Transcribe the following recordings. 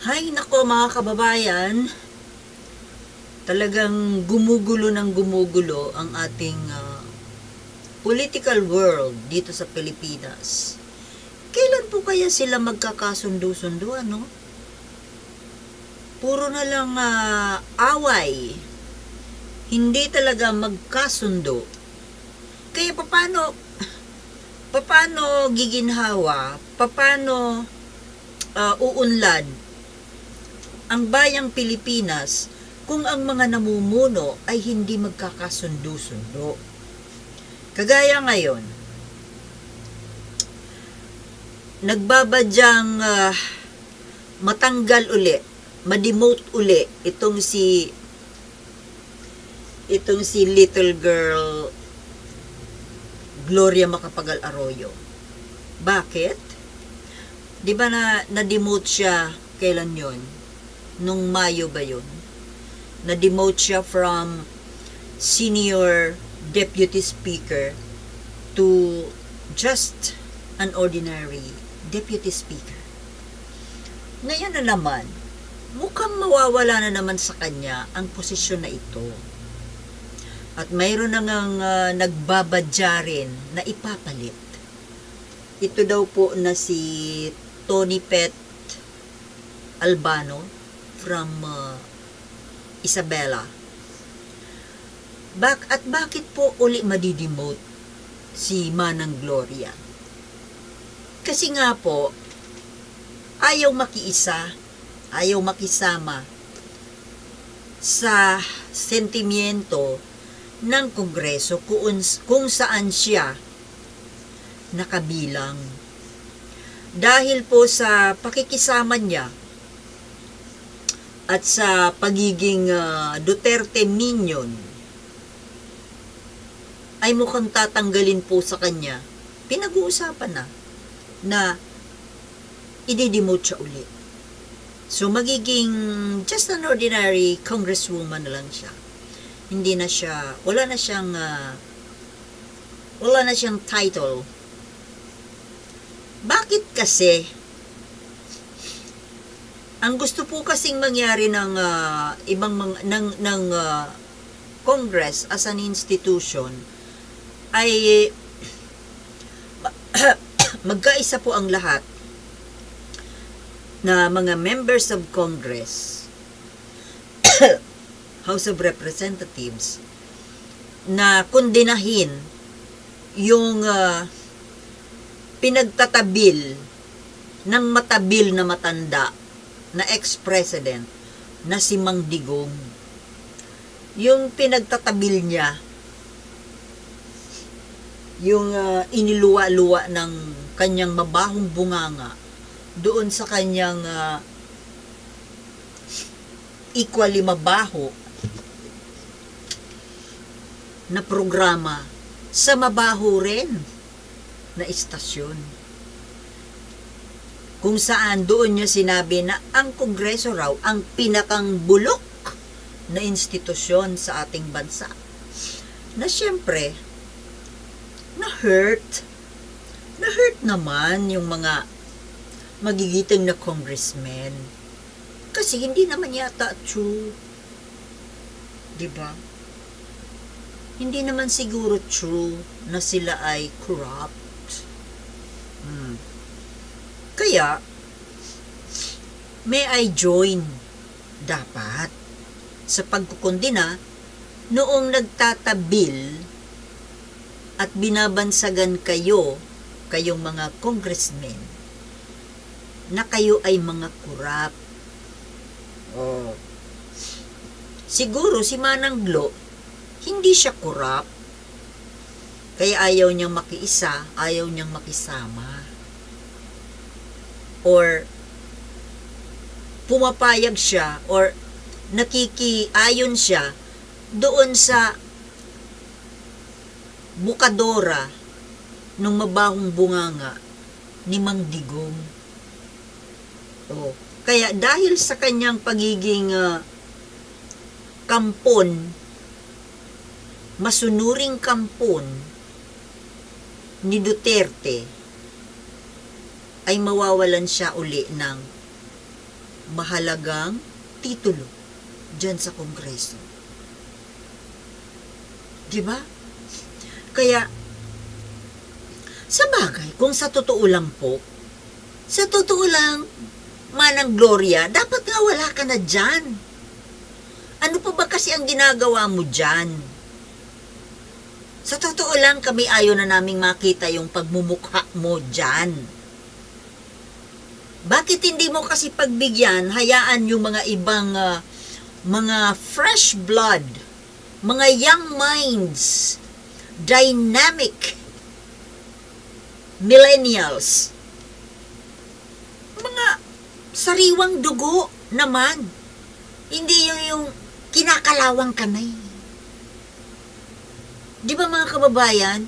Hay nako mga kababayan, talagang gumugulo ng gumugulo ang ating political world dito sa Pilipinas. Kailan po kaya sila magkakasundo-sundo, ano? Puro na lang away. Hindi talaga magkasundo. Kaya paano giginhawa, paano uunlad ang bayang Pilipinas kung ang mga namumuno ay hindi magkakasundo-sundo. Kagaya ngayon, nagbabadyang matanggal uli, ma-demote uli itong si little girl Gloria Macapagal Arroyo. Bakit? Di ba na-demote siya, kailan yon? Nung Mayo ba yun? Na-demote siya from senior deputy speaker to just an ordinary deputy speaker. Ngayon na naman, mukhang mawawala na naman sa kanya ang posisyon na ito. At mayroon na ngang nagbabadya rin na ipapalit. Ito daw po na si Tony Pet Albano from Isabela. Bakit po uli madidemote si Manang Gloria? Kasi nga po, ayaw makiisa, ayaw makisama sa sentimiento ng Kongreso kung saan siya nakabilang. Dahil po sa pakikisama niya at sa pagiging Duterte minion, ay mukhang tatanggalin po sa kanya. Pinag-uusapan na i-demote siya ulit. So magiging just an ordinary congresswoman na lang siya. Hindi na siya, wala na siyang title. Bakit kasi? Ang gusto po kasing mangyari ng Congress as an institution ay magkaisa po ang lahat na mga members of Congress, House of Representatives, na kondinahin yung pinagtatabil ng matabil na matanda na ex-president na si Mang Digong. Yung pinagtatabil niya, yung iniluwa-luwa ng kanyang mabahong bunganga doon sa kanyang equally mabaho na programa sa mabaho rin na istasyon. Kung saan doon niya sinabi na ang Kongreso raw ang pinakang bulok na institusyon sa ating bansa. Na siyempre, na-hurt naman yung mga magigiting na congressmen. Kasi hindi naman yata true. Diba? Hindi naman siguro true na sila ay corrupt. Kaya, may I join dapat sa pagkukondina noong nagtatabil at binabansagan kayong mga congressmen, na kayo ay mga corrupt. Siguro si Manang Glo, hindi siya corrupt. Kaya ayaw niyang makiisa, ayaw niyang makisama. Or pumapayag siya or nakikiayon siya doon sa bukadora ng mabahong bunganga ni Mang Digong. Kaya dahil sa kanyang pagiging kampon, masunuring kampon ni Duterte, ay mawawalan siya uli ng mahalagang titulo dyan sa Kongreso. Diba? Kaya, sa bagay, kung sa totoo lang po, sa totoo lang, Manang Gloria, dapat nga wala ka na dyan. Ano pa ba kasi ang ginagawa mo dyan? Sa totoo lang, kami ayaw na naming makita yung pagmumukha mo dyan. Bakit hindi mo kasi pagbigyan, hayaan yung mga ibang, mga fresh blood, mga young minds, dynamic, millennials, mga sariwang dugo naman. Hindi yung kinakalawang kamay. Di ba mga kababayan,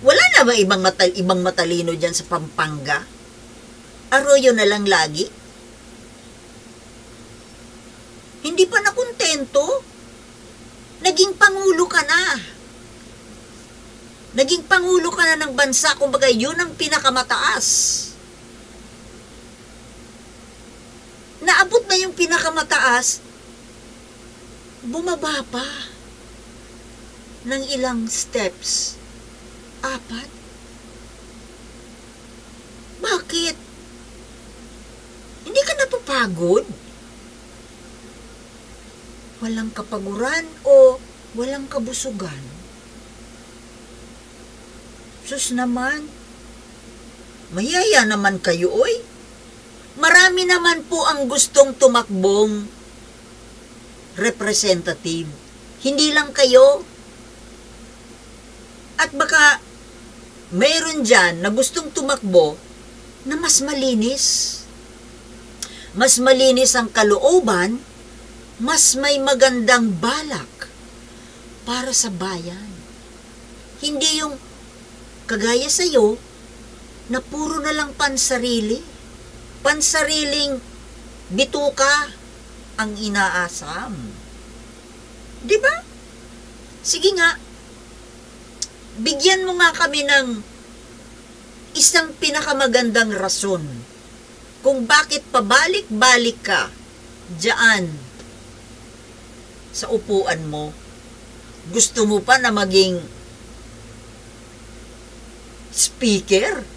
wala na ba ibang matalino dyan sa Pampanga? Arroyo na lang lagi? Hindi pa nakontento? Naging pangulo ka na. Naging pangulo ka na ng bansa, kumbaga yun ang pinakamataas. Naabot na yung pinakamataas, bumaba pa ng ilang steps. 4. Bakit? Hindi ka napapagod? Walang kapaguran o walang kabusugan? Sus naman, mayaya naman kayo, oy. Marami naman po ang gustong tumakbong representative. Hindi lang kayo. At baka mayroon dyan na gustong tumakbo na mas malinis. Mas malinis ang kalooban, mas may magandang balak para sa bayan. Hindi yung kagaya sa'yo na puro na lang pansarili. Pansariling bituka ang inaasam. Di ba? Sige nga, bigyan mo nga kami ng isang pinakamagandang rason kung bakit pabalik-balik ka diyan sa upuan mo. Gusto mo pa na maging speaker?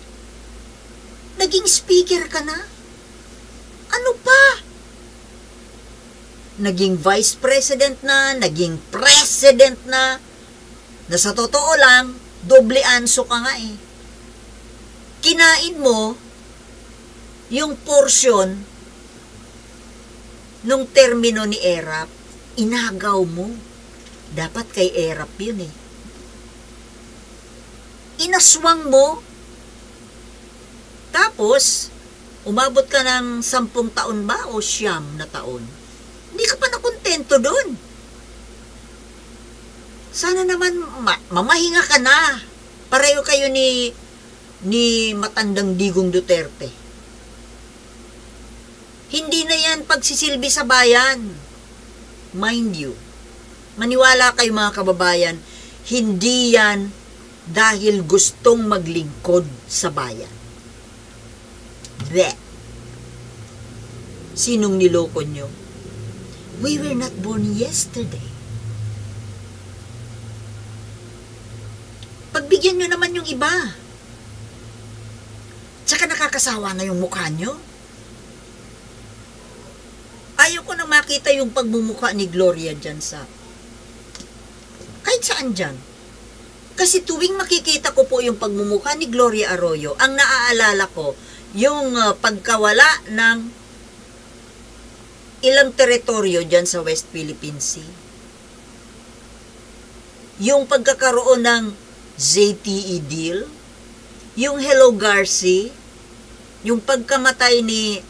Naging speaker ka na? Ano pa? Naging vice president na, naging president na sa totoo lang, doble anso ka nga eh. Kinain mo yung portion nung termino ni Erap, inagaw mo. Dapat kay Erap yun eh. Inaswang mo. Tapos, umabot ka ng 10 taon ba o 9 na taon? Hindi ka pa nakontento doon. Sana naman mamahinga ka na. Pareho kayo ni matandang Digong Duterte. Hindi na yan pagsisilbi sa bayan. Mind you, maniwala kayo mga kababayan, hindi yan dahil gustong maglingkod sa bayan. That. Sinong niloko nyo? We were not born yesterday. Pagbigyan nyo naman yung iba. Tsaka nakakasawa na yung mukha nyo. Ayaw ko na makita yung pagmumukha ni Gloria dyan sa kahit saan dyan. Kasi tuwing makikita ko po yung pagmumukha ni Gloria Arroyo, ang naaalala ko yung pagkawala ng ilang teritoryo dyan sa West Philippine Sea. Yung pagkakaroon ng ZTE deal, yung Hello Garci, yung pagkamatay ni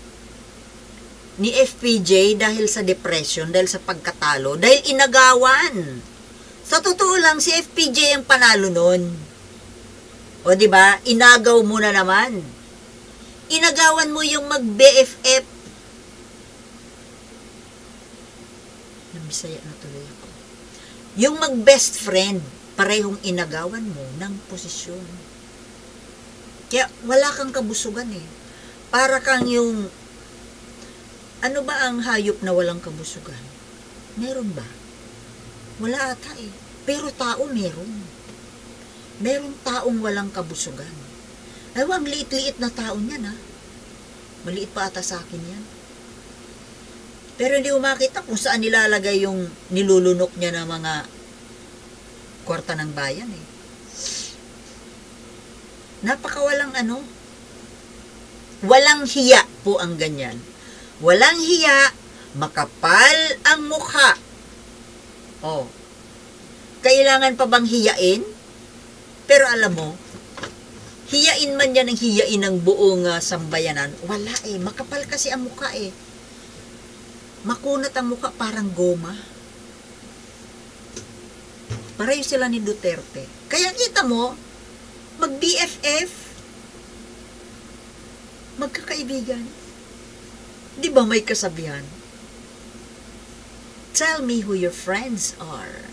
FPJ dahil sa depression, dahil sa pagkatalo, dahil inagawan. Sa totoo lang, si FPJ ang panalo nun. O diba, inagaw mo na naman. Inagawan mo yung mag-BFF. Nabisaya na tuloy ako. Yung mag-best friend, parehong inagawan mo ng posisyon. Kaya wala kang kabusugan eh. Para kang yung Ano ba ang hayop na walang kabusugan? Meron ba? Wala ata eh. Pero tao meron. Merong taong walang kabusugan. Ay, ang liit-liit na tao niyan ha. Maliit pa ata sa akin yan. Pero hindi mo makita kung saan nilalagay yung nilulunok niya ng mga kwarta ng bayan eh. Napakawalang walang hiya po ang ganyan. Walang hiya, makapal ang mukha. Oh. Kailangan pa bang hiyain? Pero alam mo, hiyain man yan ang hiyain ng buong sambayanan. Wala eh, makapal kasi ang mukha eh. Makunat ang mukha, parang goma. Pareho sila ni Duterte. Kaya kita mo, mag-BFF, magkakaibigan. Di ba may kasabihan? Tell me who your friends are,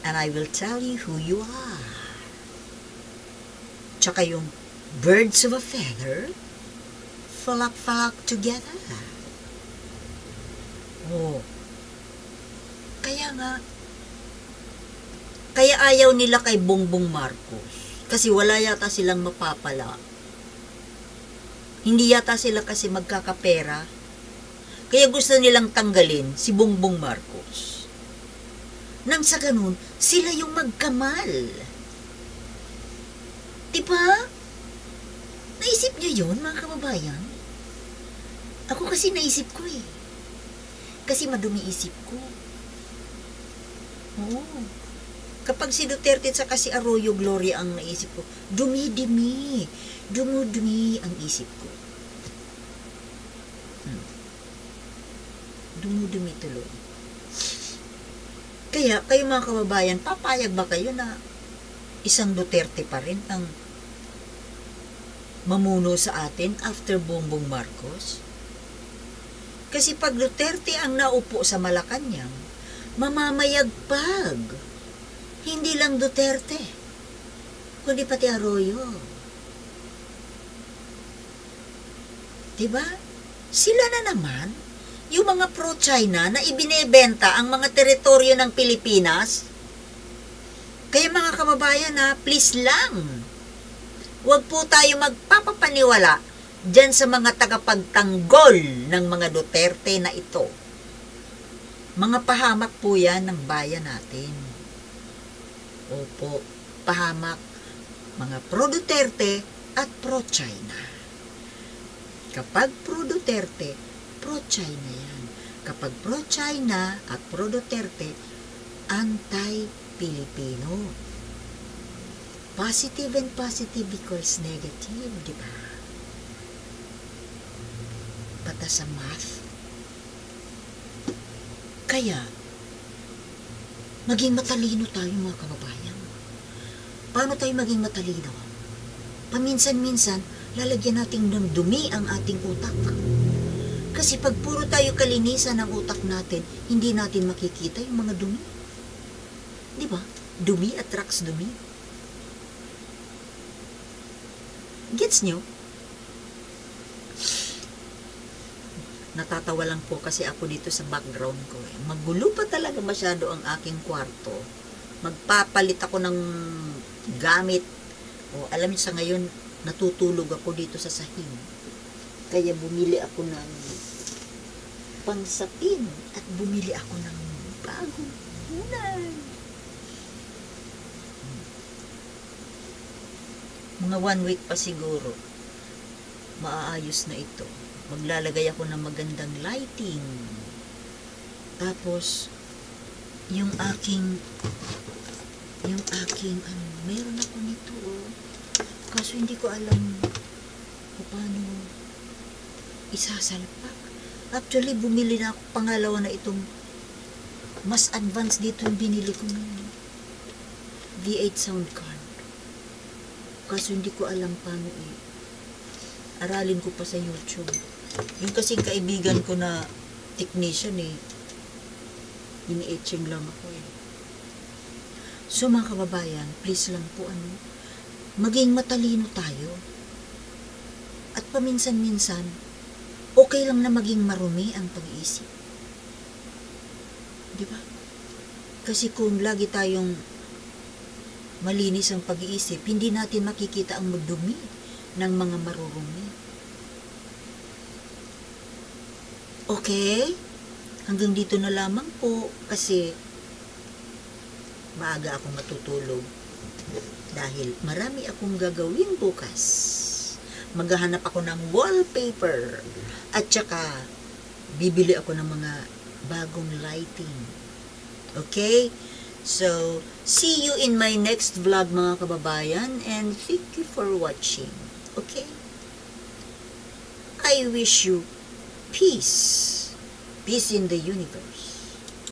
and I will tell you who you are. Tsaka yung birds of a feather, flock together. Oh. Kaya ayaw nila kay Bongbong Marcos. Kasi wala yata silang mapapala. Hindi yata sila kasi magkakapera. Kaya gusto nilang tanggalin si Bongbong Marcos. Nang sa ganun, sila yung magkamal. Diba? Naisip niyo yun, mga kababayan? Ako kasi naisip ko eh. Kasi madumi isip ko. Oo. Kapag si Duterte at saka si Arroyo Gloria ang naisip ko, dumi-dumi. Dumudumi ang isip ko. Dumudumi tuloy. Kaya, kayo mga kababayan, papayag ba kayo na isang Duterte pa rin ang mamuno sa atin after Bongbong Marcos? Kasi pag Duterte ang naupo sa Malacanang, mamamayagpag. Hindi lang Duterte, kundi pati Arroyo. Diba? Sila na naman, yung mga pro-China na ibinebenta ang mga teritoryo ng Pilipinas. Kaya mga kababayan please lang, huwag po tayo magpapapaniwala dyan sa mga tagapagtanggol ng mga Duterte na ito. Mga pahamak po yan ng bayan natin. Opo, pahamak. Mga pro-Duterte at pro-China. Kapag pro-Duterte, pro-China yan. Kapag pro-China at pro-Duterte, anti-Pilipino. Positive and positive equals negative, di ba? Pata sa math. Kaya, maging matalino tayo mga kababayan. Paano tayo maging matalino? Paminsan-minsan, lalagyan natin ng dumi ang ating utak. Kasi pag puro tayo kalinisan ng utak natin, hindi natin makikita yung mga dumi. Di ba? Dumi attracts dumi. Gets nyo? Natatawa lang po kasi ako dito sa background ko. Magulo pa talaga masyado ang aking kwarto. Magpapalit ako ng gamit. O alam niyo sa ngayon, natutulog ako dito sa sahig. Kaya bumili ako ng pangsapin at bumili ako ng bagong unan. Mga 1 week pa siguro, maaayos na ito. Maglalagay ako ng magandang lighting. Tapos, yung aking, meron ako nito, kaso hindi ko alam kung paano isasalpak. Actually, bumili na ako pangalawa na itong mas advanced dito yung binili ko ng V8 sound card. Kaso hindi ko alam paano aralin ko pa sa YouTube. Yung kasing kaibigan ko na technician ini-etching lang ako So mga kababayan, please lang po maging matalino tayo. At paminsan-minsan, Okay lang na maging marumi ang pag-iisip. Di ba? Kasi kung lagi tayong malinis ang pag-iisip, hindi natin makikita ang dumi ng mga marurumi. Okay? Hanggang dito na lamang po kasi maaga akong matutulog dahil marami akong gagawin bukas. Maghahanap ako ng wallpaper at saka bibili ako ng mga bagong lighting. Okay? So, see you in my next vlog mga kababayan and thank you for watching. Okay? I wish you peace. Peace in the universe.